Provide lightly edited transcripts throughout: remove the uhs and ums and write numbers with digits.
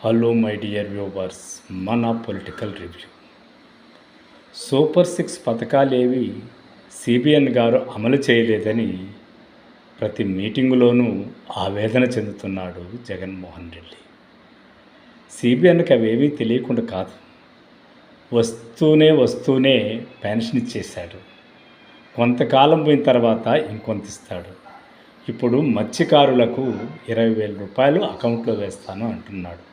Hello my dear viewers, మన political review. Super 6 పథకాలేవి CBN గారు అమలు చేయలేదని ప్రతి మీటింగులోనూ ఆవేదన చెందుతున్నాడు జగన్మోహన్ రెడ్డి. సిబిఎన్కి అవేమీ తెలియకుండా కాదు, వస్తూనే పెన్షన్ ఇచ్చేశాడు. కొంతకాలం పోయిన తర్వాత ఇంకొంత ఇస్తాడు. ఇప్పుడు మత్స్యకారులకు 20,000 రూపాయలు అకౌంట్లో వేస్తాను అంటున్నాడు.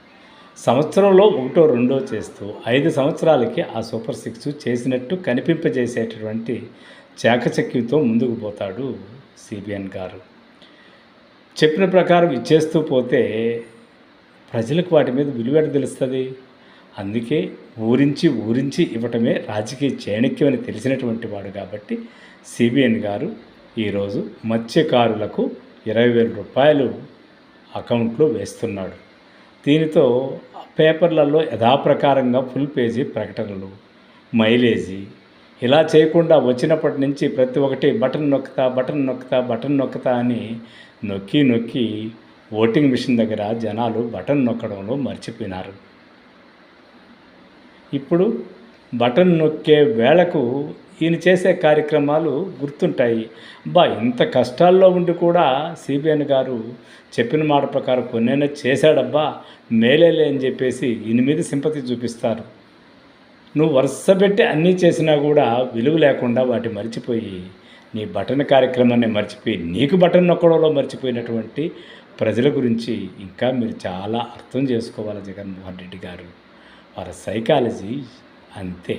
సంవత్సరంలో ఒకటో రెండో చేస్తూ 5 సంవత్సరాలకి ఆ సూపర్ 6 చేసినట్టు కనిపింపజేసేటటువంటి చాకచక్యంతో ముందుకు పోతాడు సిబిఎన్ గారు. చెప్పిన ప్రకారం ఇచ్చేస్తూ పోతే ప్రజలకు వాటి మీద విలువ తెలుస్తుంది. అందుకే ఊరించి ఇవ్వటమే రాజకీయ చాణక్యం అని తెలిసినటువంటి వాడు కాబట్టి సిబిఎన్ గారు ఈరోజు మత్స్యకారులకు 20,000 రూపాయలు అకౌంట్లో వేస్తున్నాడు. దీనితో పేపర్లలో యథాప్రకారంగా ఫుల్ పేజీ ప్రకటనలు, మైలేజీ ఇలా చేయకుండా వచ్చినప్పటి నుంచి ప్రతి ఒక్కటి బటన్ నొక్కుతా అని నొక్కి ఓటింగ్ మిషన్ దగ్గర జనాలు బటన్ నొక్కడంలో మర్చిపోయినారు. ఇప్పుడు బటన్ నొక్కే వేళకు ఈయన చేసే కార్యక్రమాలు గుర్తుంటాయి. ఇంత కష్టాల్లో ఉండి కూడా సిబిఎన్ గారు చెప్పిన మాట ప్రకారం కొన్నైనా చేశాడబ్బా, మేలేలే అని చెప్పేసి ఈయన మీద సింపతి చూపిస్తారు. నువ్వు వరుస పెట్టి అన్నీ చేసినా కూడా విలువ లేకుండా వాటి మర్చిపోయి నీ బటన్ కార్యక్రమాన్ని మర్చిపోయి నీకు బటన్ నొక్కడంలో మర్చిపోయినటువంటి ప్రజల గురించి ఇంకా మీరు చాలా అర్థం చేసుకోవాలి జగన్మోహన్ రెడ్డి గారు. వారి సైకాలజీ అంతే.